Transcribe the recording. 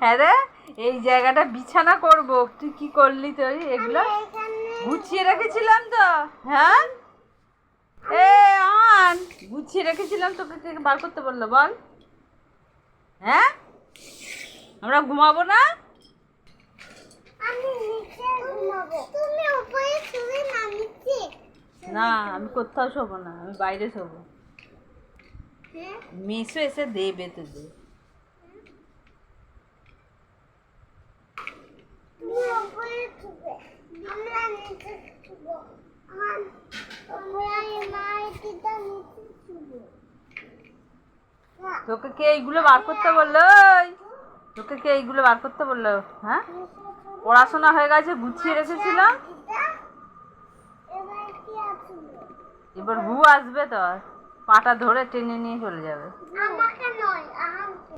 হ্যাঁ রে, এই জায়গাটা বিছানা করব। তুই কি করলি? তুই এগুলো গুছিয়ে রেখেছিলাম তো। হ্যাঁ এ আন, গুছিয়ে রেখেছিলাম, তোকে কে বার করতে বললো বল? হ্যাঁ, আমরা ঘুমাবো না? আমি নিচে ঘুমাবো, তুমি উপরে শুবে না নিচে? না, আমি কোথাও শোবো না, আমি বাইরে শোবো। হ্যাঁ, মেসো এসে দেবে তোদের। তুমি উপরে শুবে, আমরা নিচে শুবো। আমরা মাটিতে নিচে শুবো। তোকে কে এইগুলো বার করতে বললো? ওই, তোকে কে এইগুলো বার করতে বললো? হ্যাঁ, পড়াশোনা হয়ে গেছে, গুছিয়ে রেখেছিলাম। এবার কি আছে? এবার হু আসবে, তোর পাটা ধরে টেনে নিয়ে চলে যাবে। আমাকে নয়,